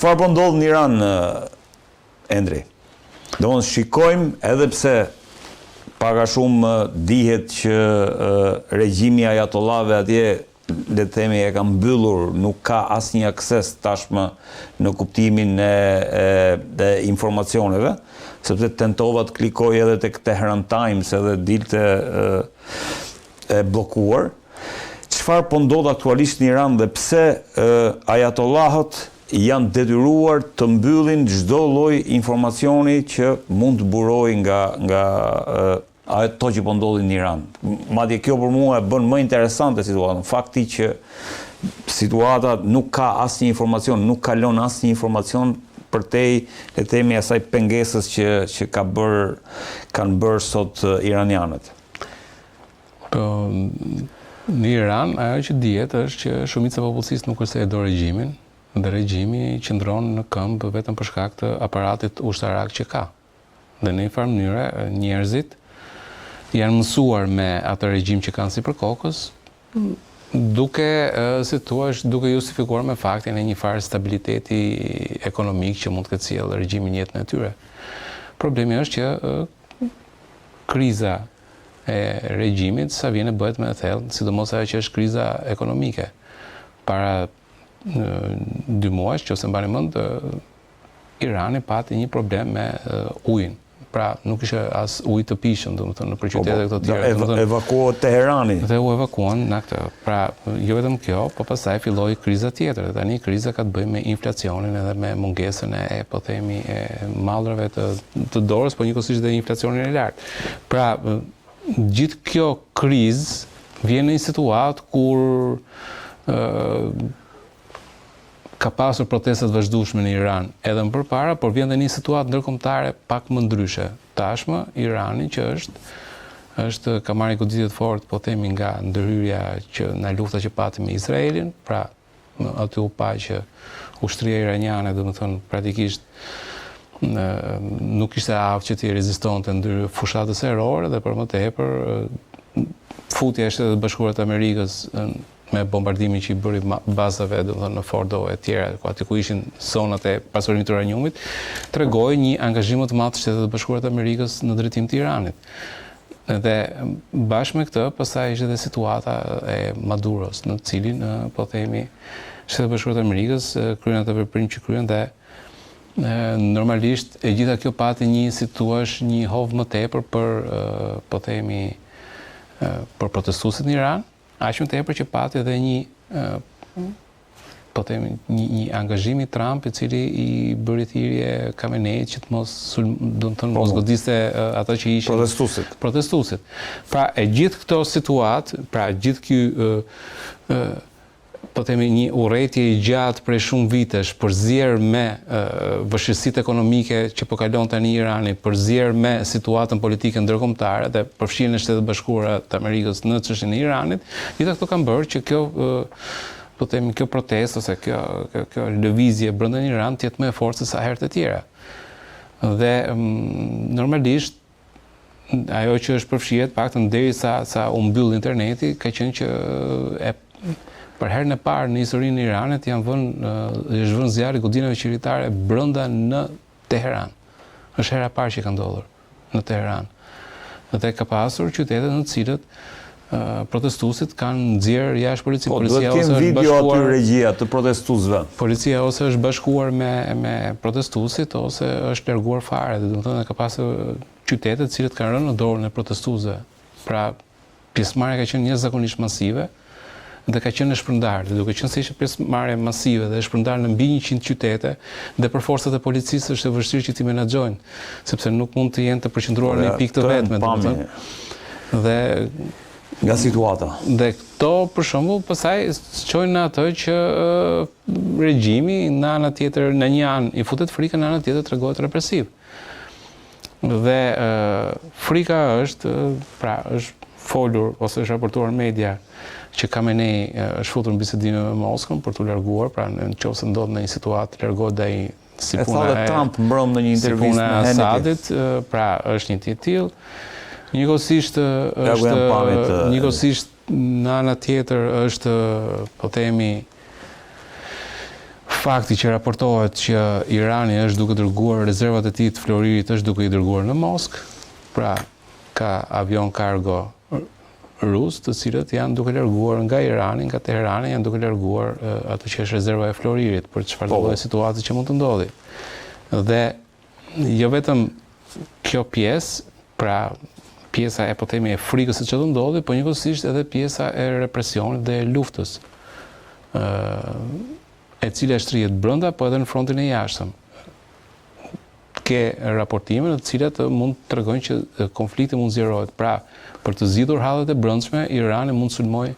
Çfarë po ndodh në Iran, Endri? Domthonë shikojmë edhe pse pak a shumë dihet që regjimi ajatollave atje, le të themi, e ka mbyllur, nuk ka asnjë akses tashmë në kuptimin e informacioneve, sepse tentova të klikoj edhe tek Tehran Times edhe dilte e bllokuar. Çfarë po ndodh aktualisht në Iran dhe pse ajatollahët janë detyruar të mbyllin çdo lloj informacioni që mund të burojë nga ato që po ndodhin në Iran. Madje kjo për mua e bën më interesante situatën. Fakti që situata nuk ka asnjë informacion, nuk kalon asnjë informacion përtej, le të themi, asaj pengesës që kanë bërë sot iranianët. Po në Iran ajo që dihet është që shumica e popullsisë nuk është e do regjimin, dhe regjimi qëndron në këmbë vetëm për shkak të aparatit ushtarak që ka. Dhe në një farë mënyre njerëzit janë mësuar me atë regjim që kanë sipër kokës, duke justifikuar me faktin e një farë stabiliteti ekonomik që mund të ketë sjellë regjimin jetën e tyre. Problemi është që kriza e regjimit sa vjen e bëhet më e thellë, sidomos ajo që është kriza ekonomike. Para 2 muajsh, nëse mbani mend, Irani pati një problem me ujin. Pra nuk ishte as ujë të pishëm, domethënë në qytete këto të tjera. Evakuohet Teherani. Dhe u evakuan në këtë. Pra jo vetëm kjo, po pastaj filloi kriza tjetër. Tani kriza ka të bëjë me inflacionin edhe me mungesën e po themi e mallrave të dorës, po njëkohësisht edhe inflacionin e lartë. Pra gjithë kjo krizë vjen në një situatë kur ka pasur protestat vazhdueshme në Iran edhe më përpara, por vjen edhe një situatë ndërkombëtare pak më ndryshe. Tashmë Irani që ka marrë goditje të fortë, po themi, nga ndërhyrja nga lufta që pati me Izraelin, pra aty u pa që ushtria iraniane, domethënë pratikisht nuk ishte aftë që t'i rezistonte ndër fushatës errore dhe për më tepër futja e Shtetet Bashkuara të Amerikës me bombardimin që i bëri bazave në Fordo e tjera, aty ku ishin zonat e pasurimit të uraniumit, tregoi një angazhim të madh të Shtetit Bashkuar të Amerikës në drejtim të Iranit. Dhe bashkë me këtë, pastaj ishte edhe situata e Maduros, në cilin, po themi, Shtetet Bashkuara të Amerikës kryen atë veprim që kryen dhe normalisht e gjitha kjo pati një hov më tepër për, po themi, për protestuesit në Iran, aq më tepër që pati edhe një angazhim i Trump, i cili i bëri thirrje Khameneit që të mos godiste ata që ishin protestuesit. Pra e gjithë këto situatë, pra gjithë ky po themi një urrëtie i gjatë prej shumë vitesh përzier me vështirësitë ekonomike që po kalon tani Irani, përzier me situatën politike ndërkombëtare dhe përfshirjen e Shtetit Bashkuara të Amerikës në çështjen e Iranit, gjitha këto kanë bërë që kjo po themi kjo protestë ose kjo lëvizje brenda në Iran të jetë më e fortë se sa herët e tjera. Dhe normalisht ajo që është përfshirë, paktën derisa u mbyll interneti, ka qenë që për herën e parë në historinë e Iranit është vënë zjarri godinave qeveritare brenda në Teheran. Është hera e parë që ka ndodhur në Teheran. Dhe ka pasur qytete në të cilët protestuesit kanë nxjerrë jashtë policisë. Policia ose është video aty regjia të protestuesve. Policia ose është bashkuar me protestuesit ose është larguar fare. Domethënë ka pasur qytete të cilët kanë rënë në dorën e protestuesve. Pra pjesëmarrja ka qenë jashtëzakonisht masive. Dhe ka qenë në shpërndarë, duke qenë se ishte pjesëmarrje masive dhe shpërndarë në mbi 100 qytete, dhe për forcat e policisë është e vështirë që t'i menaxhojnë, sepse nuk mund të jenë të përqendruar në një pikë të vetme. Dhe nga situata. Dhe këto për shembull pastaj çojnë në atë që regjimi në anën tjetër, në një anë i futet frikën, në anën tjetër tregohet represiv. Dhe frika është folur ose është raportuar media që Khamenei është futur në bisedime me Moskën për t'u larguar, pra nëse ndodh në një situatë largohet ai si puna e Trump mbrëm në një intervistë me Asadit, pra është një tillë. Njëkohësisht në ana tjetër është, po themi, fakti që raportohet që Irani është duke dërguar rezervat e tij të floririt është duke i dërguar në Moskë, pra ka avion kargo rus të cilët janë duke larguar nga Irani, nga Teherani, janë duke larguar atë që është rezerva e floririt për çfarë do lloj situatë që mund të ndodhi. Dhe jo vetëm kjo pjesë, pra pjesa e po themi e frikës se çfarë do ndodhi, po njëkohësisht edhe pjesa e represionit dhe e luftës, e cila shtrihet brenda po edhe në frontin e jashtëm. Ke raportime në të cilat mund të tregojnë që konflikti mund zgjerohet. Pra, për të zgjidhur hallet e brendshme, Irani mund të sulmojë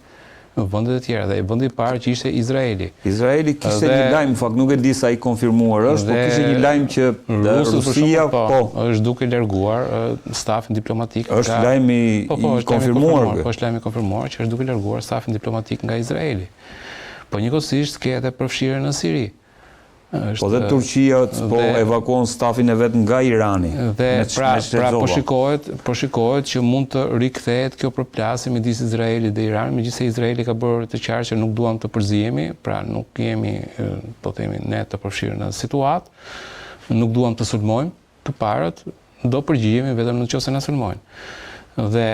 vendet e tjera, dhe vendi i parë që ishte Izraeli. Izraeli kishte një lajm, fakt nuk e di sa i konfirmuar është, por kishte një lajm që Rusia është duke larguar stafin diplomatik. Është lajm i konfirmuar. Po është lajm i konfirmuar që është duke larguar stafin diplomatik nga Izraeli. Po njëkohësisht ke edhe përfshirje në Siri. Po dhe Turqia evakuon stafin e vet nga Irani. Dhe pra po shikohet që mund të rikthehet kjo përplasje midis Izraelit dhe Iranit, megjithëse Izraeli ka bërë të qartë që nuk duam të përzihemi, pra nuk jemi, po themi, ne të përfshirë në situatë, nuk duam të sulmojmë të parët, do përgjihemi vetëm nëse na sulmojnë. Dhe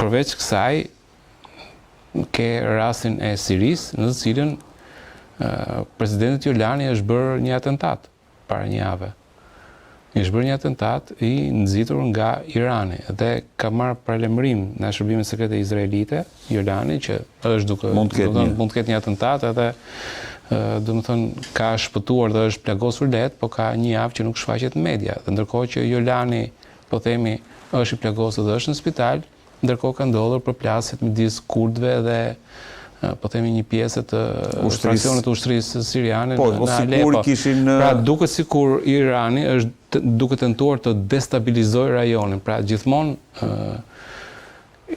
përveç kësaj ke rastin e Sirisë, në të cilën presidenti Jolani është bërë një atentat para një jave. Është bërë një atentat i nxitur nga Irani dhe ka marrë paralajmërim nga shërbimet sekrete izraelite, Jolani, që është duke mund të ketë një atentat edhe domethënë ka shpëtuar dhe është plagosur lehtë, po ka një javë që nuk shfaqet në media. Dhe ndërkohë që Jolani, po themi, është i plagosur dhe është në spital, ndërkohë ka ndodhur përplasjet midis kurdëve dhe po themi një pjesë të fraksionit të ushtrisë siriane në Alepo. Pra duket sikur Irani është duke tentuar të destabilizojë rajonin. Pra gjithmonë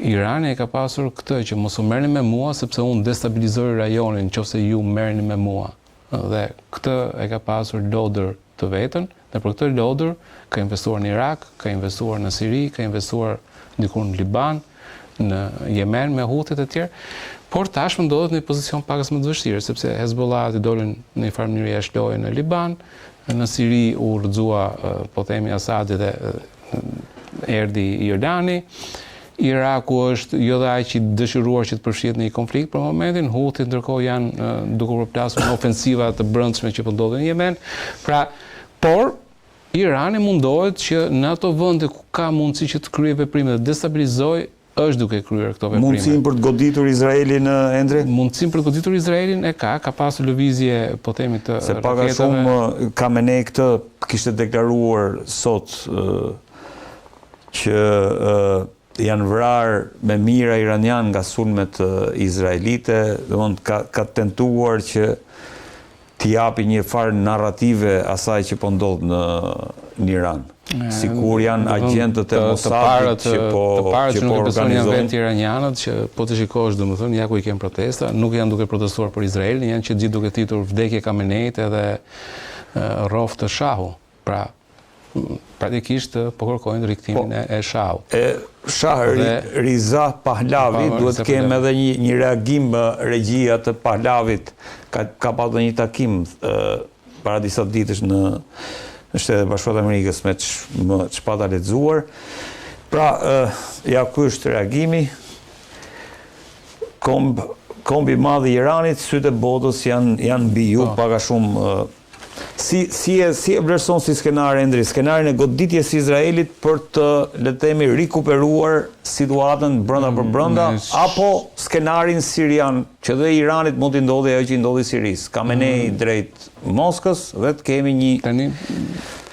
Irani e ka pasur këtë që mos u merrni me mua sepse unë destabilizoj rajonin nëse ju merrni me mua. Dhe këtë e ka pasur lodër të vetën, dhe për këtë lodër ka investuar në Irak, ka investuar në Siri, ka investuar dikur në Liban, në Yemen me Houthit e tjerë. Por tashmë ndodhet në një pozicion pakës më të vështirë, sepse Hezbollah i dolën në një farë mënyrë jashtë lojë në Liban, në Siri u rrëzua, po themi, Asadi dhe erdhi Jordani. Iraku është jo dhe aq i dëshiruar që të përfshihet në një konflikt për momentin, Houthit ndërkohë janë duke përplasur në ofensiva të brendshme që po ndodhin në Yemen. Pra, por Irani mundohet që në ato vende ku ka mundësi që të kryejë veprime dhe destabilizojë, është duke kryer këto veprime. Mundësinë për të goditur Izraelin, Endre? Mundësinë për të goditur Izraelin e ka pasur lëvizje, po themi, të raketave. Se pak a shumë Khamenei këtë kishte deklaruar sot që janë vrarë me mira iranian nga sulmet izraelite, domethënë ka tentuar që t'i japi një farë narrative asaj që po ndodh në Iran. Sikur janë agjentët e Mossadit që po organizojnë. Janë vetë iranianët që po të shikosh, domethënë, ja ku i kanë protesta, nuk janë duke protestuar për Izraelin, janë që gjithë duke thithur vdekje Khameneit edhe rroft të Shahu. Pra, praktikisht po kërkojnë riktimin e Shahu. Shah Riza Pahlavi, duhet të kemi edhe një reagim regjia të Pahlavit. Ka pasur një takim para disa ditësh në Shtetet Bashkuara të Amerikës me çpata lexuar. Pra, ja ky është reagimi. Kombi i madh i Iranit, sytë e botës janë mbi ju, pak a shumë. Si e vlerëson si skenar, Endri, skenarin e goditjes së Izraelit për të, le të themi, rikuperuar situatën brenda për brenda, apo skenarin sirian, që dhe Iranit mund të ndodhi ajo që i ndodhi Sirisë, Khamenei drejt Moskës, dhe të kemi një... Tani,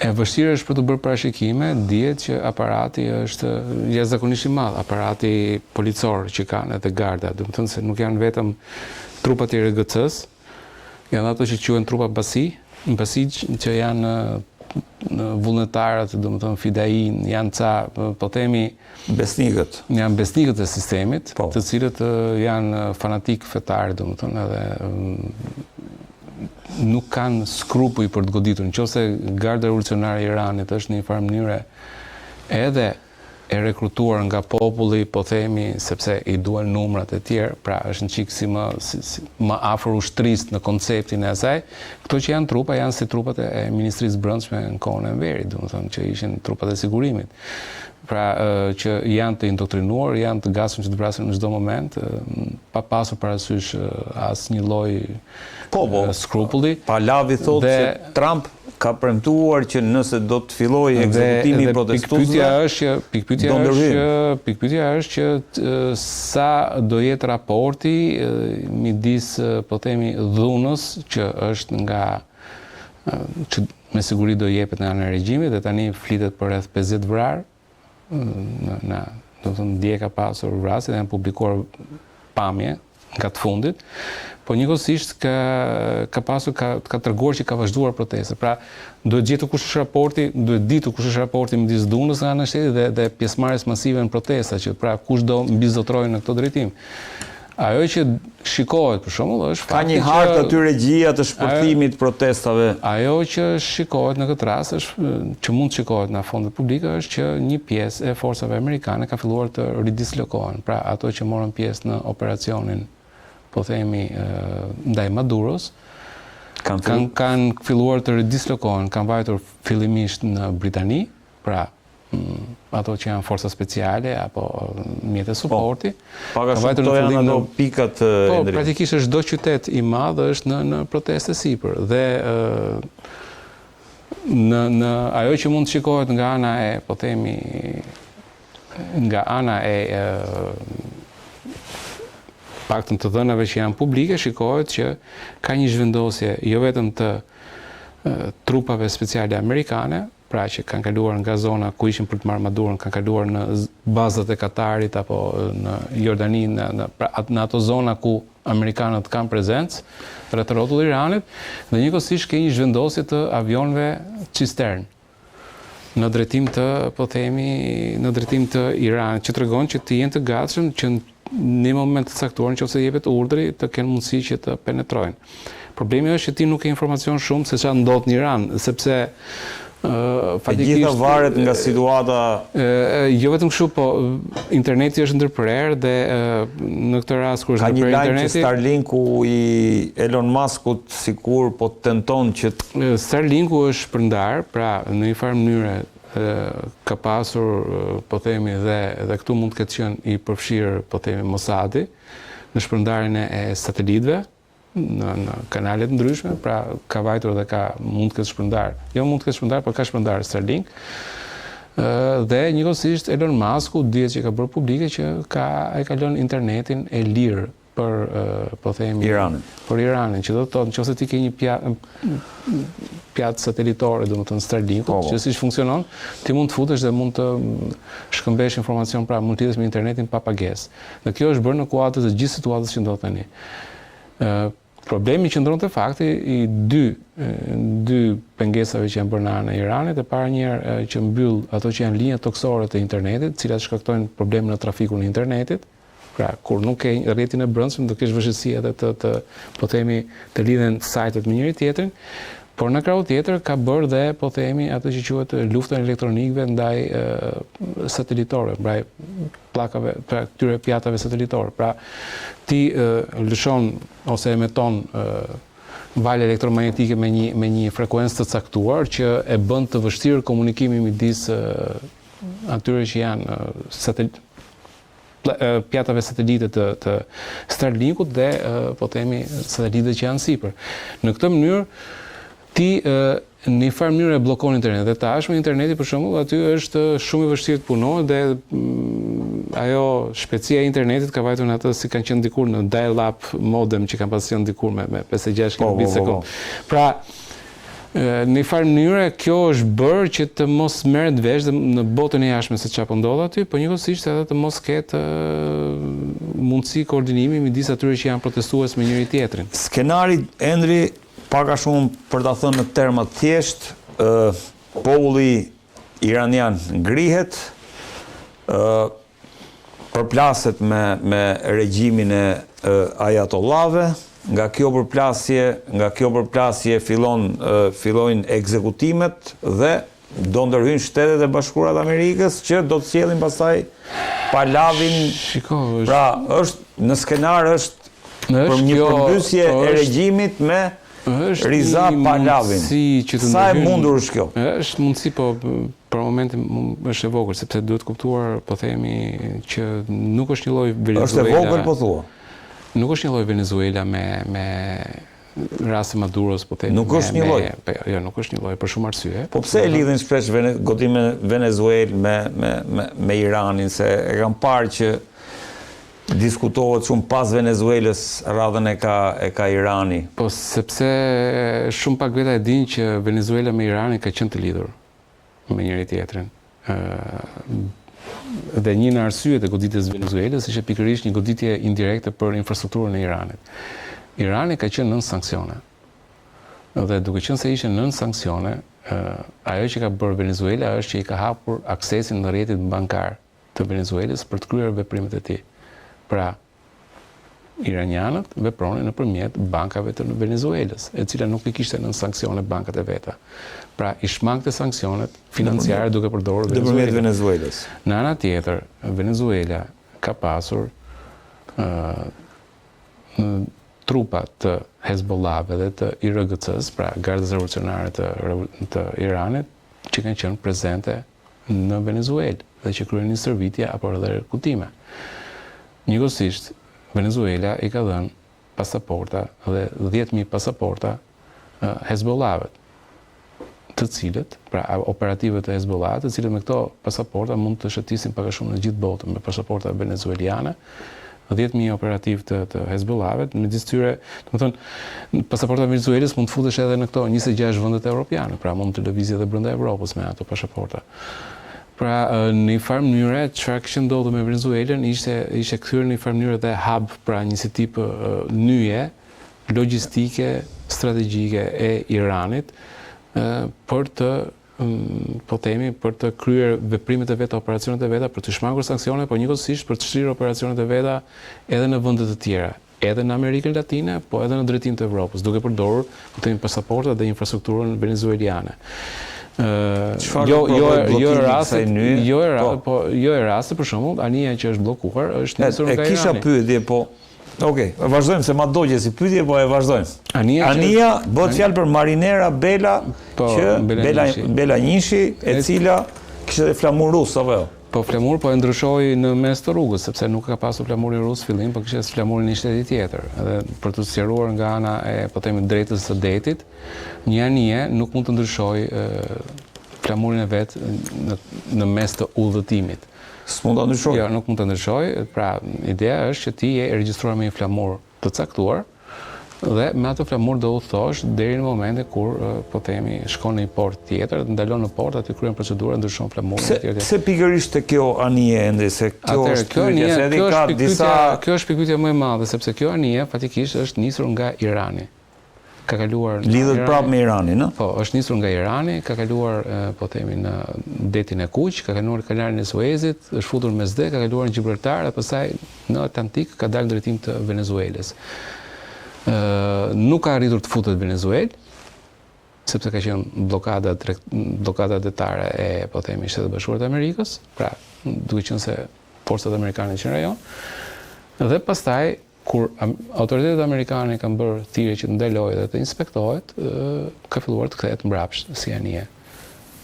e vështirë është për të bërë parashikime, dihet që aparati është jashtëzakonisht i madh, aparati policor që kanë edhe garda, do të thënë se nuk janë vetëm trupat e RGC-s, janë ato që quhen trupa Basij, që janë vullnetarët, domethënë fidain, janë ca, po themi, besnikët. Janë besnikët e sistemit, të cilët janë fanatik fetar, domethënë, edhe nuk kanë skrupuj për të goditur. Nëse garda revolucionare e Iranit është në një farë mënyre edhe e rekrutuar nga populli, po themi, sepse i duen numrat e tjerë, pra është në qikë si më afër ushtrisë në konceptin e asaj. Këto që janë trupa, janë si trupat e Ministrisë Brendshme në kohën e Enverit, do të thonë që ishin trupat e sigurimit. Pra që janë të indoktrinuar, janë të gasur që të vrasin në çdo moment, pa pasur parasysh asnjë lloj skrupulli. Pahlavi thotë se Trump ka premtuar që nëse do të fillojë ekzekutimi i protestantëve, pikpyetja është që sa do jetë raporti midis, po themi, dhunës që është nga që me siguri do jepet nga ana e regjimit, dhe tani flitet për rreth 50 vrarë. Do të thonë dje ka pasur vrasje dhe janë publikuar pamje nga të fundit, po njëkohësisht ka treguar që ka vazhduar proteste. Pra, duhet ditur kush është raporti midis dhunës nga ana e shtetit dhe pjesëmarrjes masive në protesta, që pra kush do mbizotrojë në këtë drejtim. Ajo që shikohet, për shembull, është ka një hartë aty regjia të shpërthimit protestave. Ajo që shikohet në këtë rast është që mund të shikohet në fondet publike është që një pjesë e forcave amerikane ka filluar të ridislokohen. Pra, ato që morën pjesë në operacionin, po themi, ndaj Maduros, kanë filluar të ridislokohen, kanë vajtur fillimisht në Britani, pra ato që janë forca speciale apo mjete supporti. Paga shumë to janë ato pikat Po, praktikisht është çdo qytet i madh është në proteste sipër dhe në ajo që mund të shikohet nga ana e, po themi, nga ana e paktën të dhënave që janë publike, shikohet që ka një zhvendosje jo vetëm të trupave speciale amerikane, pra që kanë kaluar nga zona ku ishin për të marrë Madurën, kanë kaluar në bazat e Katarit apo në Jordani, në ato zona ku amerikanët kanë prezencë, rreth rrotullit Iranit, dhe njëkohësisht ka një zhvendosje të avionëve cistern në drejtim të, po themi, në drejtim të Iranit, që tregon që të jenë të gatshëm që në moment të caktuar nëse jepet urdhri të kenë mundësi që të penetrojnë. Problemi është që ti nuk ke informacion shumë se çfarë ndodh në Iran, sepse e gjitha varet nga situata. Jo vetëm kështu, po interneti është ndërprerë dhe në këtë rast kur është ndërprerë interneti. Ka një lajm që Starlinku i Elon Muskut sikur po tenton që Starlinku është shpërndar, pra në një farë mënyrë ka pasur, po themi, dhe këtu mund të ketë qenë i përfshirë, po themi, Mossadi në shpërndarjen e satelitëve në kanalet ndryshme, pra ka vajtur dhe mund të ketë shpërndar. Jo mund të ketë shpërndar, por ka shpërndar Starlink. Dhe njëkohësisht Elon Musku dihet që ka bërë publike që ai ka lënë internetin e lirë për, po themi, për Iranin, që do të thotë nëse ti ke një pjatë satelitore, domethënë Starlinku, që siç funksionon, ti mund të futesh dhe mund të shkëmbesh informacion, pra mund të lidhesh me internetin pa pagesë. Dhe kjo është bërë në kuadër të gjithë situatës që ndodh tani. Problemi qëndron te fakti i dy pengesave që janë bërë në anën e Iranit, e para njëherë që mbyll ato që janë linjat toksore të internetit, të cilat shkaktojnë probleme në trafikun e internetit. Pra, kur nuk ke rrjetin e brendshëm, do kesh vështirësi edhe të po themi, të lidhen sajtet me njëri tjetrin. Por në krau tjetër ka bërë dhe, po themi, ato që quhet luftën elektronikëve ndaj satelitorëve, ndaj pllakave, pra këtyre pjatave satelitore. Pra, ti lëshon ose emeton valë elektromagnetike me një frekuencë të caktuar që e bën të vështirë komunikimin midis atyre që janë pjatave satelite të Starlinkut dhe, po themi, satelitët që janë sipër. Në këtë mënyrë ti në një farë mënyrë e bllokon internetin. Dhe tashmë interneti, për shembull, aty është shumë i vështirë të punohet dhe ajo shpejtësia e internetit ka vajtur në atë si kanë qenë dikur në dial-up modem që kanë pasur dikur me 56 kb/s. Pra, në një farë mënyrë kjo është bërë që të mos merret vesh në botën e jashtme se çfarë po ndodh aty, por njëkohësisht edhe të mos ketë mundësi koordinimi midis atyre që janë protestues me njëri tjetrin. Skenari Endri pak a shumë, për ta thënë në terma të thjesht, populli iranian ngrihet, përplaset me regjimin e ajatollave, nga kjo përplasje fillojnë ekzekutimet dhe do ndërhyjnë Shtetet e Bashkuara të Amerikës që do të sjellin pastaj Palavin. Pra është në skenar është për një përmbysje e regjimit me Riza Palavin. Sa e mundur është kjo? Është mundësi, po për momentin është e vogël, sepse duhet kuptuar, po themi, që nuk është një lloj Venezuela. Është e vogël, po thua. Nuk është një lloj Venezuela me rasti Maduros, po themi. Nuk është një lloj. Jo, nuk është një lloj për shumë arsye. Po pse e lidhin shpesh godimin Venezuelë me Iranin, se e kam parë që diskutohet shumë pas Venezuelës radhën e ka Irani. Po sepse shumë pak veta e dinë që Venezuela me Iranin ka qenë të lidhur me njëri tjetrin. Dhe një në arsyet e goditjes Venezuelës ishte pikërisht një goditje indirekte për infrastrukturën e Iranit. Irani ka qenë nën sanksione. Dhe duke qenë se ishte nën sanksione, ajo që ka bërë Venezuela është që i ka hapur aksesin në rrjetit bankar të Venezuelës për të kryer veprimet e tij. Pra, iranianët vepronin nëpërmjet bankave të Venezuelës, e cila nuk i kishte nën sanksione bankat e veta. Pra, i shmangte sanksionet financiare duke përdorur Venezuelës. Në ana tjetër, Venezuela ka pasur trupa të Hezbollahve dhe të IRGC-s, pra Gardës Revolucionare të Iranit, që kanë qenë prezente në Venezuelë dhe që kryenin stërvitje apo edhe rekrutime. Njëkohësisht, Venezuela i ka dhënë pasaporta dhe 10.000 pasaporta Hezbollahve, të cilët, pra operativët e Hezbollahut, të cilët me këto pasaporta mund të shëtisin pak a shumë në gjithë botën me pasaporta venezueliane, 10.000 operativ të Hezbollahve, midis tyre, domethënë, pasaporta Venezuelës mund të futesh edhe në këto 26 vendet evropiane, pra mund të lëvizje edhe brenda Evropës me ato pasaporta. Pra, në një farë mënyrë, çfarë kishte ndodhur me Venezuelën ishte kthyer në një farë mënyrë dhe hub, pra një si tip nyje logjistike, strategjike e Iranit për të po themi, për të kryer veprimet e veta, operacionet e veta, për të shmangur sanksione, por njëkohësisht për të shtrirë operacionet e veta edhe në vende të tjera, edhe në Amerikën Latine, po edhe në drejtim të Evropës, duke përdorur, po themi, pasaportat dhe infrastrukturën venezueliane. Jo e raste për shembull, anija që është bllokuar është nisur nga Irani. E kisha pyetje, po okej, vazhdojmë se ma dogje si pyetje, po e vazhdojmë. Anija bëhet fjalë për Marinera Bela, Bela Njishi, e cila kishte dhe flamur rus, apo jo? Po flamur, po e ndryshoi në mes të rrugës, sepse nuk ka pasur flamurin rus fillim, po kishte flamurin një shteti tjetër. Edhe për të sqaruar nga ana e, po themi, drejtës së detit, një anije nuk mund të ndryshojë flamurin e vet në mes të udhëtimit. S'mund ta ndryshoj. Jo, nuk mund të ndryshoj. Pra, ideja është që ti je i regjistruar me një flamur të caktuar dhe me atë flamur do udhëtosh deri në momentin kur, po themi, shkon në një port tjetër, ndalon në port, aty kryen procedurën, ndryshon flamurin etj. Se pikërisht te kjo anije ende, se kjo është kjo është pikpyetja më e madhe, sepse kjo anije fatikisht është nisur nga Irani. Ka kaluar lidhet prapë me Iranin, ëh? Po, është nisur nga Irani, ka kaluar, po themi, në detin e Kuq, ka kaluar kanalin e Suezit, është futur në Mesdhe, ka kaluar në Gibraltar dhe pastaj në Atlantik ka dalë në drejtim të Venezuelës. Nuk ka arritur të futet Venezuelë, sepse ka qenë blokada detare e, po themi, Shtetet e Bashkuara të Amerikës, pra duke qenë se forcat amerikane që në rajon, dhe pastaj kur autoritetet amerikane kanë bërë thirrje që të ndalojë dhe të inspektohet, ka filluar të kthehet mbrapsht si anije.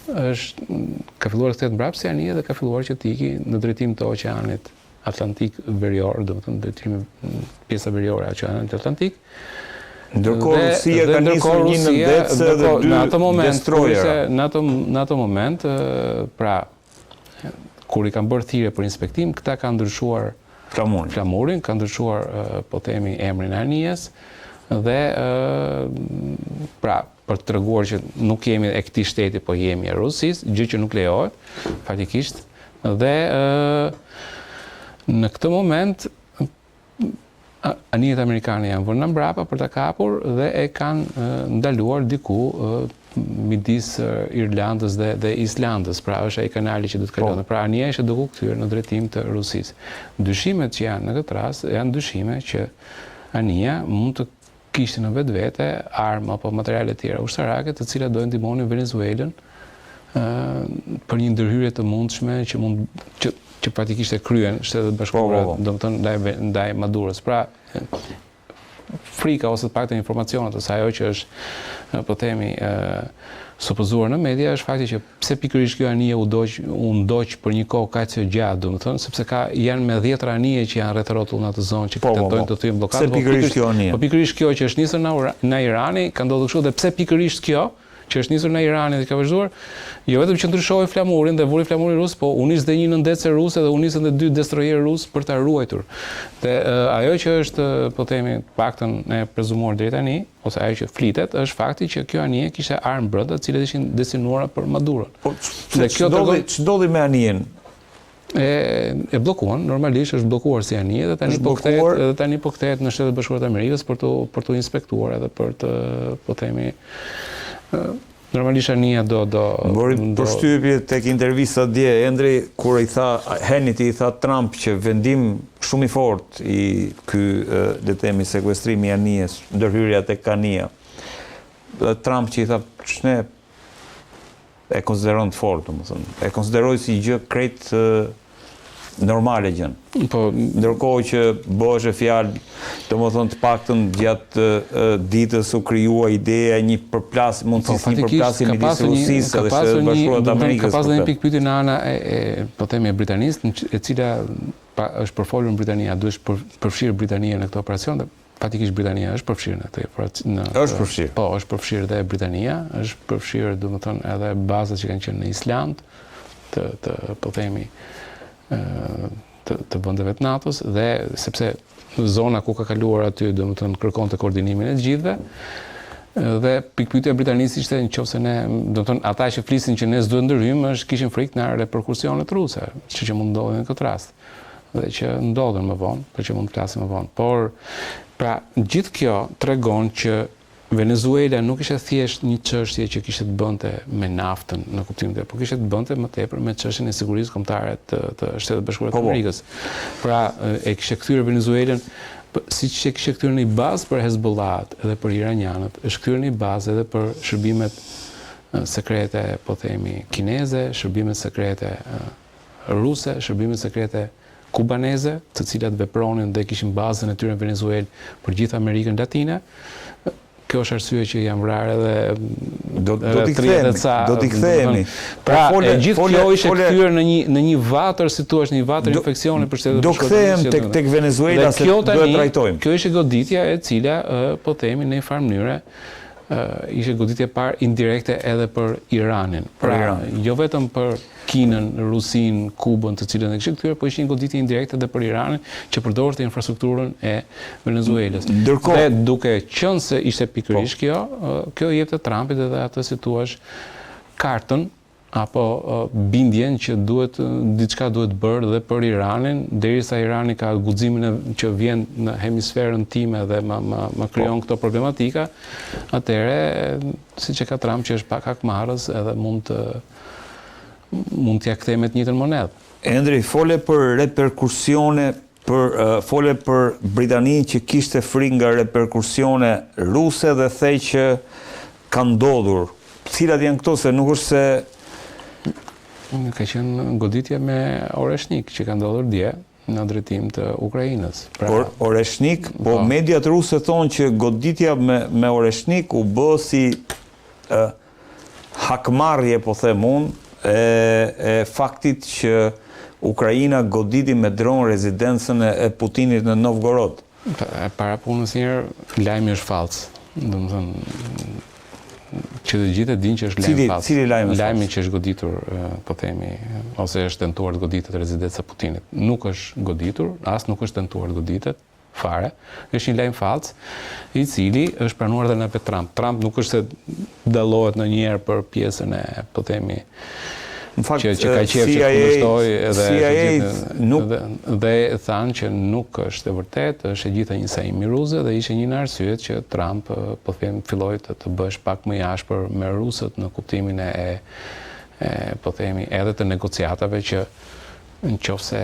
Ka filluar të kthehet mbrapsht si anije dhe ka filluar që të iki në drejtim të oqeanit Atlantik verior, domethënë drejtim pjesa veriore e oqeanit Atlantik. Ndërkohë Rusia ka nisur një nëndetëse dhe dy destrojera. Në ato moment, pra, kur i kanë bërë thirrje për inspektim, këta kanë ndryshuar flamurin, kanë ndryshuar, po themi, emrin e anijes dhe pra, për të treguar që nuk jemi e këtij shteti, po jemi e Rusisë, gjë që nuk lejohet, fatikisht, dhe në këtë moment anijet amerikane janë vënë mbrapa për ta kapur dhe e kanë ndaluar diku midis Irlandës dhe Islandës, pra është ai kanali që do të kalon. Pra anija ishte duke u kthyer në drejtim të Rusisë. Dyshimet që janë në këtë rast janë dyshime që anija mund të kishte në vetvete armë apo materiale të tjera ushtarake të cilat do ndihmonin Venezuelën për një ndërhyrje të mundshme që praktikisht e kryen Shtetet Bashkuara, domethënë ndaj Maduros. Pra, frika ose të paktën informacionet ose ajo që është, po themi, supozuar në media është fakti që pse pikërisht kjo anije u ndoq për një kohë kaq të gjatë, domethënë, sepse janë me 10 anije që janë rreth rrotull në atë zonë që tentojnë të thyejnë bllokadë. Pse pikërisht kjo anije? Po pikërisht kjo që është nisur nga Irani, ka ndodhur kështu dhe pse pikërisht kjo që është nisur nga Irani dhe ka vazhduar, jo vetëm që ndryshoi flamurin dhe vuri flamurin rus, po u nis dhe një nëndece ruse dhe u nisën dhe 2 destroyer rus për ta ruajtur. Dhe ajo që është, po themi, paktën e prezumuar deri tani, ose ajo që flitet, është fakti që kjo anije kishte armë brenda, të cilat ishin destinuara për Maduron. Po ç'ndodhi me anijen? E bllokuan, normalisht është bllokuar si anije dhe tani po kthehet në Shtetet Bashkuara të Amerikës për të inspektuar edhe për të, po themi, normalisht anija do Mori përshtypje tek intervista dje Endri kur Hannity i tha Trump që vendim shumë i fortë i ky le të themi sekuestrimi i anijes, ndërhyrja tek anija. Trump që i tha ç'ne e konsideron të fortë, domethënë. E konsideroi si gjë krejt normale gjën. Po, ndërkohë që bëhej fjalë, domethënë të paktën gjatë ditës u krijua ideja një mundësi një përplasje midis Rusisë dhe Shtetit Bashkuar të Amerikës. Ka pasur një pikë pyetje në ana po themi e Britanisë, e cila është përfolur në Britania, duhet përfshirë Britania në këtë operacion dhe fatikisht Britania është përfshirë në këtë operacion. Është përfshirë. Po, është përfshirë dhe Britania, është përfshirë domethënë edhe bazat që kanë qenë në Island, po themi të vendeve të NATO-s dhe sepse zona ku ka kaluar aty domethënë kërkonte koordinimin e të gjithëve dhe pikpyetja e Britanisë ishte nëse ne domethënë ata që flisin që ne s'duhet ndërhyjmë kishin frikë nga reperkusionet ruse, që mund ndodhin në këtë rast dhe që ndodhen më vonë, për që mund të flasim më vonë. Por pra gjithë kjo tregon që Venezuela nuk ishte thjesht një çështje që kishte të bënte me naftën në kuptimin e, por kishte të bënte më tepër me çështjen e sigurisë kombëtare të Shtetit Bashkuar të Amerikës. Pra e kishte kthyer Venezuelën siç e kishte kthyer në një bazë për Hezbollah edhe për iranianët, është kthyer në një bazë edhe për shërbimet sekrete, po themi, kineze, shërbimet sekrete ruse, shërbimet sekrete kubaneze, të cilat vepronin dhe kishin bazën e tyre në Venezuelë për gjithë Amerikën Latine. Kjo është arsye që janë vrarë edhe do t'i kthehemi. Pra, gjithë kjo ishte kthyer në një vatër, si thua, një vatër infeksioni për Shtetet Bashkuara. Do kthehem tek Venezuela se duhet trajtojmë. Kjo ishte goditja e cila, po themi, në një farë mënyre, ishte goditje parë indirekte edhe për Iranin. Pra, jo vetëm për Kinën, Rusin, Kubën, të cilën e kishte kthyer, po ishin goditje indirekte edhe për Iranin, që përdorte infrastrukturën e Venezuelës. Dhe duke qenë se ishte pikërisht kjo jepte Trumpit edhe atë si thua kartën apo bindjen që diçka duhet bërë dhe për Iranin, derisa Irani ka guximin që vjen në hemisferën time dhe më krijon këto problematika, atëherë siç e ka Trump që është pak hakmarrës edhe mund t'ja kthejmë me të njëjtën monedhë. Endri, fole për reperkusione, fole për Britaninë që kishte frikë nga reperkusione ruse dhe thej që ka ndodhur. Cilat janë këto, se nuk është se ka qenë goditja me Oreshnik që ka ndodhur dje në drejtim të Ukrainës. Oreshnik, po mediat ruse thonë që goditja me Oreshnik u bë si hakmarrje, po them unë, e faktit që Ukraina goditi me dronë rezidencën e Putinit në Novgorod. Para punës njërë, lajmi është falc. Domethënë, që të gjithë e dinë që është lajm falc. Cili lajm është? Lajmi që është goditur, po themi, ose është tentuar të goditet rezidenca e Putinit. Nuk është goditur, as nuk është tentuar të goditet fare. Është një lajm falc, i cili është pranuar edhe nga Trump. Trump nuk është se dallohet ndonjëherë për pjesën e, po themi, që ka qef që kundërshtoj dhe thanë që nuk është e vërtet, është e gjitha një sajim miruze dhe ishte një në arsyet që Trump po them filloi të bësh pak më i ashpër me rusët në kuptimin e po themi edhe të negociatave që nëse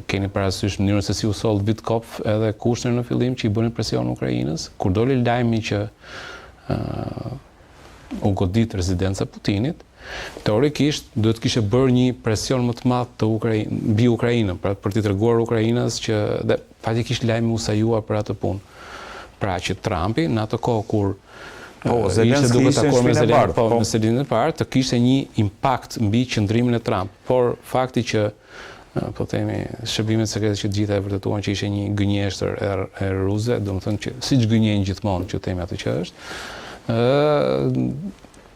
keni parasysh mënyrën se si u soll Witkoff edhe Kushner në fillim që i bënin presion Ukrainës, kur doli lajmi që u godit rezidenca Putinit, Teorikisht duhet kishte bërë një presion më të madh të mbi Ukrainën, pra për t'i treguar Ukrainës që dhe fatikisht lajmi u sajua për atë punë. Pra që Trumpi në atë kohë kur ishte duke takuar me Zelenskij parë, të kishte një impakt mbi qëndrimin e Trump, por fakti që po themi shërbimet sekrete që gjitha e vërtetuan që ishte një gënjeshtër e ruze, domethënë që siç gënjejnë gjithmonë që themi atë që është,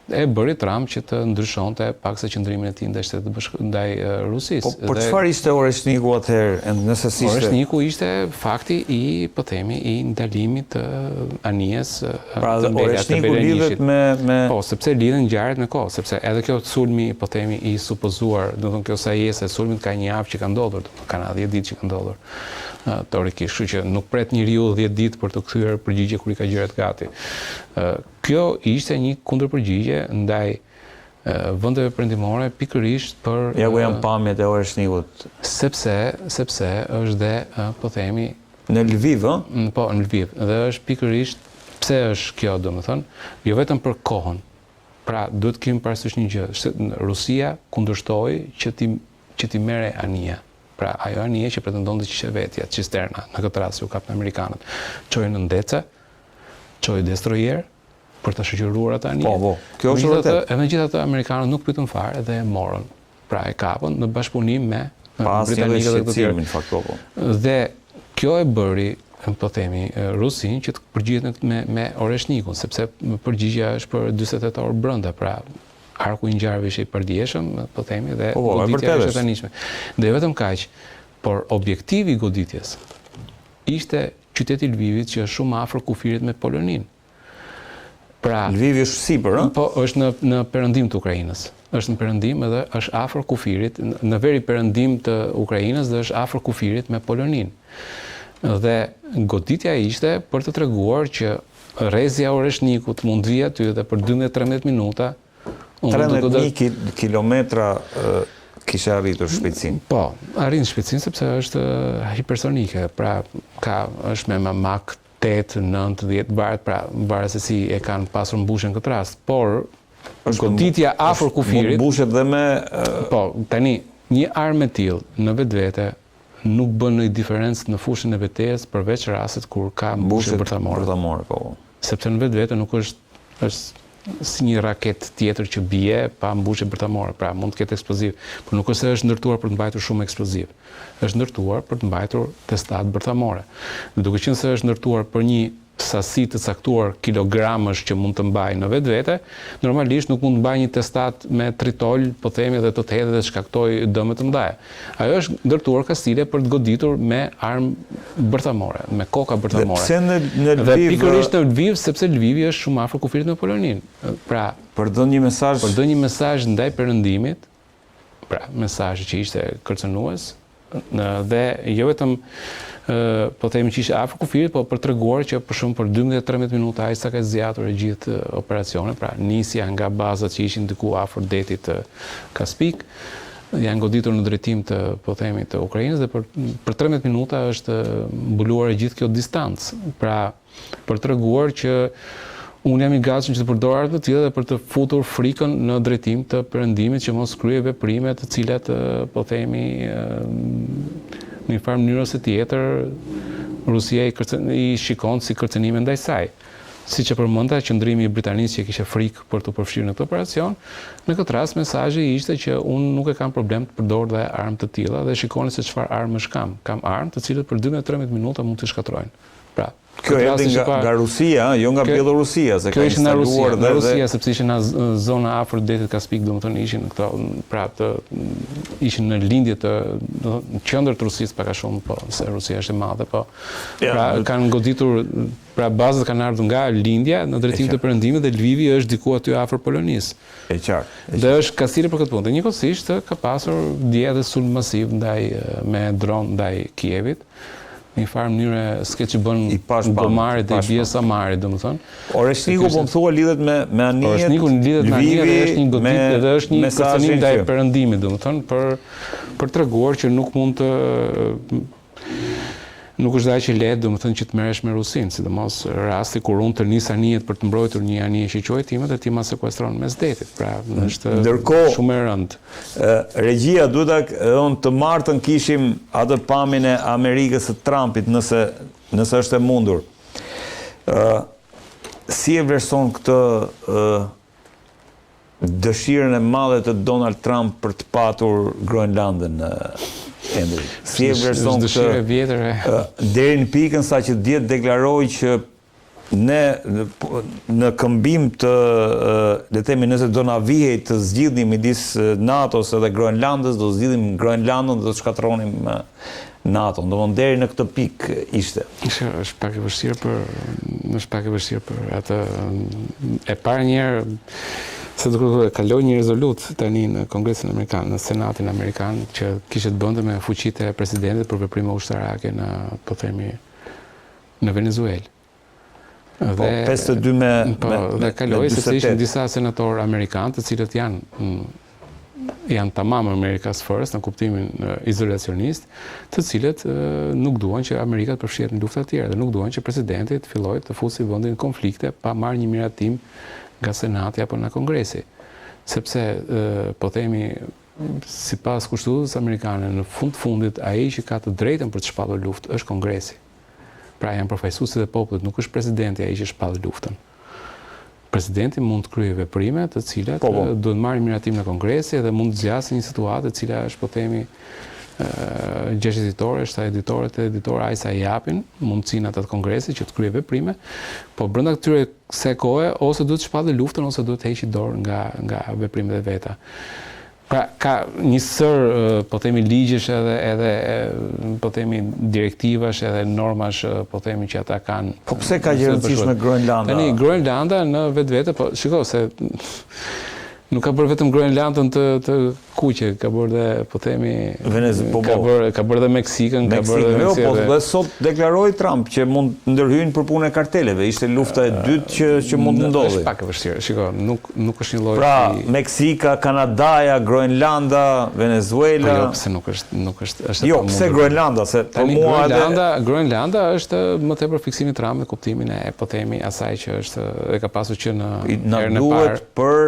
e bëri Trump që të ndryshonte paksa qëndrimin e tij ndaj Rusisë. Po çfarë ishte oreshniku atëherë, nëse si ishte? Oreshniku ishte fakti i, po themi, i ndalimit të anijes pra dhe oreshniku lidhet me... Po, sepse lidhen ngjarjet me kohë, sepse edhe kjo sulmi, po themi, i supozuar, domethënë kjo sajese e sulmit ka një javë që ka ndodhur, ka 10 ditë që ka ndodhur. Teorikisht, kështu që nuk pret njeriu 10 ditë për të kthyer përgjigje kur i ka gjërat gati. Kjo ishte një kundërpërgjigje ndaj vendeve perëndimore pikërisht për ja ku janë pamjet e oreshnikut. Sepse është dhe po themi në Lviv, ëh? Po, në Lviv. Dhe është pikërisht pse është kjo, domethënë, jo vetëm për kohën. Pra, duhet kemi parasysh një gjë, Rusia kundërshtoi që ti merre anija. Pra, ajo anije që pretendonte që ishte vetja, cisterna, në këtë rast u kapën amerikanët. Çoi në ndece, çoi destroyer për të shoqëruar atë anije. Po, kjo është vërtet. Edhe megjithatë amerikanët nuk pyetën fare dhe e morën. Pra, e kapën në bashkëpunim me britanikët dhe të tjerë. Dhe kjo e bëri, po themi, Rusin që të përgjigjet me oreshnikun, sepse përgjigja është për 48 orë brenda, pra arku i ngjarjeve ishte i përditshëm, po themi, dhe goditja ishte e tanishme. Dhe vetëm kaq, por objektivi i goditjes ishte qyteti i Lvivit që është shumë afër kufirit me Poloninë. Pra, Lvivi është sipër, ëh? Po, është në perëndim të Ukrainës. Është në perëndim edhe është afër kufirit, në veri perëndim të Ukrainës dhe është afër kufirit me Poloninë. Dhe goditja ishte për të treguar që rrezja oreshnikut mund vi aty dhe për 12-13 minuta 13.000 kilometra kishe arritur shpejtësinë. Po, arrin shpejtësinë sepse është hipersonike, pra është me Mach 8, 9, 10 varet, pra varet se si e kanë pasur mbushën këtë rast, por goditja afër kufirit mbushet dhe me po, tani një armë e tillë në vetvete nuk bën ndonjë diferencë në fushën e betejës përveç rastet kur ka mbushje bërthamore. Po. Sepse në vetvete nuk është si një raket tjetër që bie pa mbushje bërthamore, pra mund të ketë eksploziv, por nuk është se është ndërtuar për të mbajtur shumë eksploziv. Është ndërtuar për të mbajtur testat bërthamore. Dhe duke qenë se është ndërtuar për një sasi të caktuar kilogramësh që mund të mbajë në vetvete, normalisht nuk mund të mbajë një testat me tritol, po themi, dhe të hedhë dhe të shkaktoj dëme të mëdha. Ajo është ndërtuar kastile për të goditur me armë bërthamore, me koka bërthamore. Pse në Lviv? Dhe pikërisht në Lviv, sepse Lvivi është shumë afër kufirit me Poloninë. Pra, për dhënë një mesazh ndaj perëndimit, pra, mesazhi që ishte kërcënues, dhe jo vetëm po themi që ishte afër kufirit, po për treguar që për shumë për 12-13 minuta ai sa ka zgjatur e gjithë operacionet, pra nisja nga bazat që ishin diku afër detit Kaspik, janë goditur në drejtim të, po themi, të Ukrainës dhe për 13 minuta është mbuluar e gjithë kjo distancë. Pra, për treguar që unë jam i gatshëm që të përdor armë të tilla dhe për të futur frikën në drejtim të perëndimit që mos kryej veprime të cilat, po themi, në një farë mënyrë ose tjetër, Rusia i shikon si kërcënime ndaj saj. Siç e përmenda, qëndrimi i Britanisë që kishte frikë për të përfshirë në këtë operacion, në këtë rast mesazhi ishte që unë nuk e kam problem të përdor dhe armë të tilla dhe shikoni se çfarë armësh kam. Kam armë të cilët për 12-13 minuta mund të shkatërrojnë. Pra, kjo erdhi nga Rusia, jo nga Bielorusia, se ka instaluar nga Rusia, sepse ishin në zona afër detit Kaspik, domethënë ishin këto, pra ishin në lindje të qendër të Rusisë pak a shumë, po, se Rusia është e madhe, po. Pra kanë goditur, pra bazat kanë ardhur nga lindja në drejtim të perëndimit dhe Lvivi është diku aty afër Polonisë. E qartë. Dhe është kastile për këtë punë. Njëkohësisht ka pasur dje edhe sulm masiv me dron ndaj Kievit. Një farë mënyre s'ke që bën gomarit dhe i bje Samarit, domethënë. Oreshniku po më thua lidhet me anijet, Oreshniku lidhet me anijet dhe është një goditje dhe është një kërcënim ndaj perëndimit, domethënë, për treguar që nuk mund të nuk është që lehtë, domethënë që të merresh me Rusinë, sidomos rasti kur unë të nis anijet për të mbrojtur një anije shqiptare time dhe ti ma sekuestron mes detit. Pra, është shumë e rëndë. Regjia duhet të martën kishim atë pamjen e Amerikës së Trumpit nëse është e mundur. Si e vlerëson këtë dëshirën e madhe të Donald Trump për të patur Groenlandën? Si e vlerëson këtë deri në pikën sa që djetë deklaroj që ne në këmbim të le themi nëse do na vihej të zgjidhnim midis NATO-s edhe Groenlandës, do zgjidhim Groenlandën dhe do të shkatronim NATO-n. Domthonë deri në këtë pikë ishte. Është pak e vështirë për atë e parë një herë se do kaloi një rezolut tani në Kongresin Amerikan, në Senatin Amerikan, që kishte të bënte me fuqitë e presidentit për veprime ushtarake në Venezuelë. Po, 52 me dhe kaloi sepse ishin disa senatorë amerikanë të cilët janë tamam America's First në kuptimin izolacionist, të cilët nuk duan që Amerika të përfshihet në lufta të tjera dhe nuk duan që presidenti të fillojë të fusë vendin në konflikte pa marrë një miratim nga Senati apo nga Kongresi. Sepse po themi sipas kushtutës amerikane në fundit ai që ka të drejtën për të shpallur luftë është Kongresi. Pra janë përfaqësuesit e popullit, nuk është presidenti ai që shpall luftën. Presidenti mund të kryejë veprime të cilat duhet marrin miratim në Kongresi dhe mund të zgjasë një situatë e cila është po themi 6 editore, 7 editorë ai sa i japin mundësinë atë Kongresi që të kryejë veprime, po brenda këtyre kësaj kohe ose duhet të shpallë luftën ose duhet të heqë dorë nga veprimet e veta. Pra ka një po themi ligjesh edhe po themi direktivash edhe normash po themi që ata kanë. Po pse ka gjë rëndësishme Groenlanda? Tani Groenlanda në vetvete, po shiko se nuk ka bërë vetëm Groenlandën të kuqe, ka bërë dhe po themi ka bërë dhe Meksikën, ka bërë dhe Meksikën. Dhe sot deklaroi Trump që mund ndërhyjnë për punë e karteleve. Ishte lufta e dytë që mund të ndodhi. Është pak e vështirë. Shiko, nuk është një lloj. Pra, Meksika, Kanadaja, Groenlanda, Venezuela. Jo, pse nuk është. Jo, pse Groenlanda, se për mua Groenlanda është më tepër fiksimi i Trump në kuptimin e po themi asaj që është e ka pasur që në herën e parë për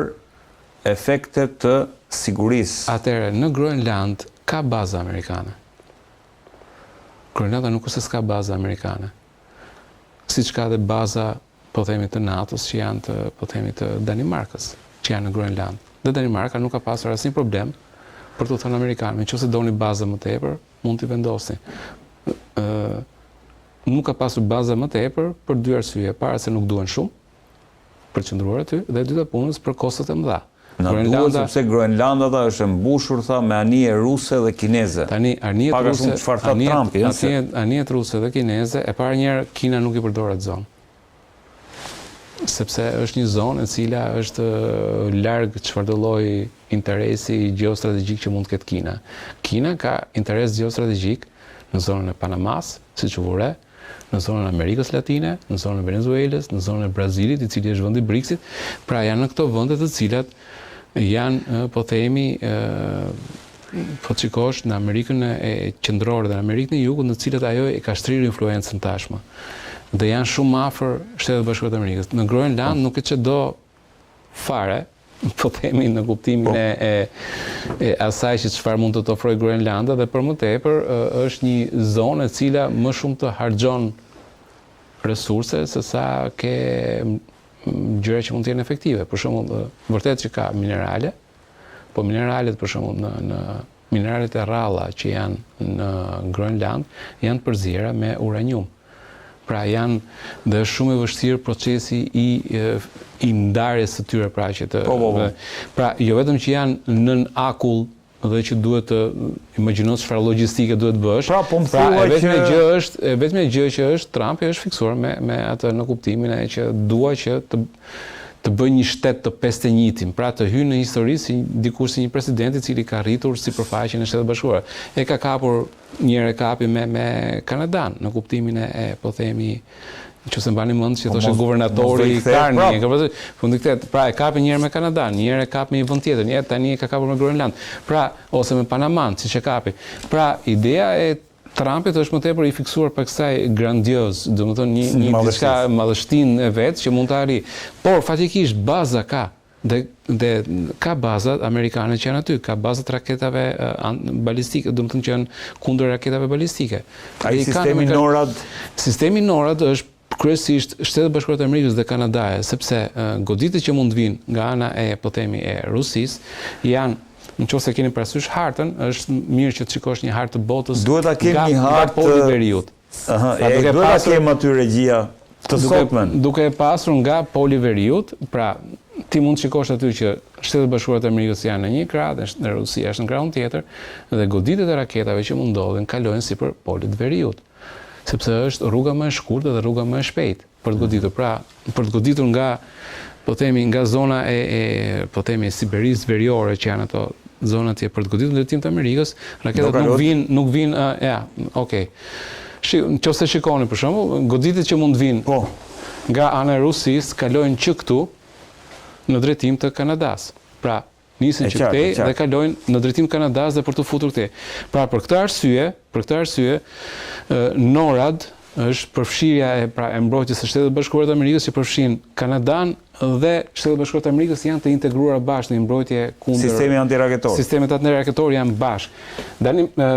efekte të sigurisë. Atëherë, në Groenland ka baza amerikane. Groenlanda nuk është se s'ka baza amerikane. Siç ka dhe baza, po themi, të NATO-s që janë të Danimarkës, që janë në Groenland. Dhe Danimarka nuk ka pasur asnjë problem për të thënë amerikanëve, nëse doni bazë më tepër, mund t'i vendosni. Nuk ka pasur baza më tepër për dy arsye. Para se nuk duan shumë për të qëndruar aty, dhe e dyta punës për kostot e mëdha. Na duhet sepse Groenlanda është mbushur me anije ruse dhe kineze. Tani anijet ruse dhe kineze, e para njerë Kina nuk i përdor atë zonë. Sepse është një zonë e cila është larg çfarëdo lloj interesi gjeostrategjik që mund të ketë Kina. Kina ka interes gjeostrategjik në zonën e Panamas, siç u vure, në zonën e Amerikës Latine, në zonën e Venezuelës, në zonën e Brazilit, i cili është vendi i BRICS-it. Pra janë në këto vende të cilat janë, po themi, po shikosh në Amerikën e Qendrore dhe në Amerikën e Jugut, në të cilat ajo e ka shtrirë influencën tashmë. Dhe janë shumë afër Shtetet Bashkuara të Amerikës. Në Groenland nuk e çdo fare, po themi në kuptimin e asaj që çfarë mund të ofrojë Groenlanda, dhe për më tepër është një zonë e cila më shumë të harxhon resurse se sa ke gjëra që mund të jenë efektive. Për shembull, vërtet që ka minerale, po mineralet për shembull në mineralet e rralla që janë në Groenland janë përziera me uranium. Pra janë dhe është shumë e vështirë procesi i ndarjes së tyre, pra që pra jo vetëm që janë nën akull dhe që duhet të imagjinosh çfarë logjistike duhet bësh. Vetëm gjë që është Trumpi është fiksuar me atë në kuptimin e që dua që të bëjë një shtet të 51-tin, pra të hyjë në histori si dikush si një president i cili ka rritur sipërfaqen e Shtetit Bashkuar. E ka kapur një herë kapi me Kanadan në kuptimin e po themi që se mbani mend që thoshte guvernatori Carney, pra e kapi një herë me Kanadan, një herë e kapi me një vend tjetër, një herë tani e ka kapur me Groenland. Pra ose me Panama, siç e kapi. Pra ideja Trumpit është më tepër i fiksuar për kësaj grandioz, domethënë një diçka madhështinë e vet që mund të arrijë. Por fatikisht baza ka dhe ka bazat amerikane që janë aty, ka bazat raketave balistike, domethënë që janë kundër raketave balistike. Ai sistemi NORAD? Sistemi NORAD është kryesisht Shtetet Bashkuara të Amerikës dhe Kanadaja, sepse goditjet që mund të vinë nga ana e Rusisë janë, nëse keni parasysh hartën, është mirë që të shikosh një hartë të botës. Duhet ta kemi një hartë poli veriut. Duhet ta kemi aty regjia të sotmen. Duke pasur nga poli veriut, pra ti mund të shikosh aty që Shtetet Bashkuara të Amerikës janë në një krah dhe Rusia është në krahun tjetër dhe goditjet e raketave që mund ndodhin kalojnë sipër polit veriut. Sepse është rruga më e shkurtër dhe rruga më e shpejtë për të goditur. Pra, për të goditur nga zona e Siberisë veriore që janë ato zona tje për të goditur në drejtim të Amerikës, raketat nuk vinë, okay. Nëse shikoni për shembull, goditjet që mund vinë nga ana e Rusisë kalojnë që këtu në drejtim të Kanadas. Pra, nisin që këtej dhe kalojnë në drejtim Kanadas dhe për të futur këtej. Pra, për këtë arsye, NORAD është përfshirja e mbrojtjes së Shtetet Bashkuara të Amerikës që përfshin Kanadan dhe Shtetet Bashkuara të Amerikës janë të integruara bashkë në mbrojtje kundër sistemi antiraketor. Sistemet antiraketor janë bashkë.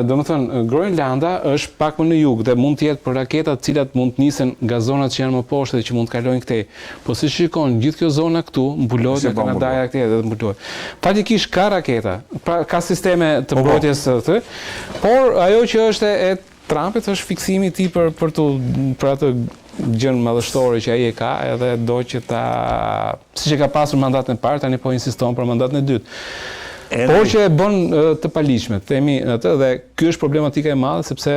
Domethënë Groenlanda është pak më në jug dhe mund të jetë për raketat të cilat mund të nisen nga zonat që janë më poshtë dhe që mund të kalojnë këtej. Po si shikon gjithë kjo zona këtu mbulohet nga Kanadaja këtej dhe mbulohet. Fatikisht ka raketa, pra ka sisteme të mbrojtjes aty, por ajo që është e Trumpit është fiksimi i tij për atë gjën madhështore që ai e ka, edhe do që siç e ka pasur mandatin e parë, tani po insiston për mandatin e dytë. Por që e bën të paligjshme, themi atë, dhe ky është problematika e madhe sepse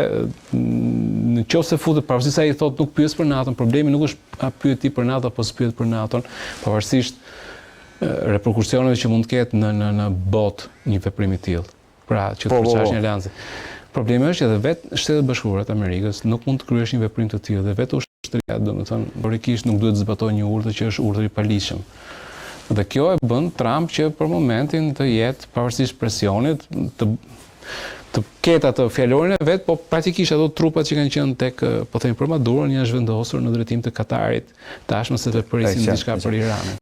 nëse futet pavarësisht se ai thotë nuk pyet për NATO, problemi nuk është a pyet ti për NATO apo s'pyet për NATO, pavarësisht reperkusioneve që mund të ketë në botë një veprim i tillë. Pra, që të përçash një aleancë. Problemi është që edhe vetë Shtetet Bashkuara të Amerikës nuk mund të kryesh një veprim të tillë dhe vetë ushtria, domethënë, teorikisht nuk duhet të zbatojë një urdhër që është urdhër i paligjshëm. Dhe kjo e bën Trump që për momentin të jetë pavarësisht presionit të ketë atë fjalorin e vet, po praktikisht ato trupat që kanë qenë tek, po themi, për Maduro janë zhvendosur në drejtim të Katarit, tashmë se të përrisin diçka për Iranin.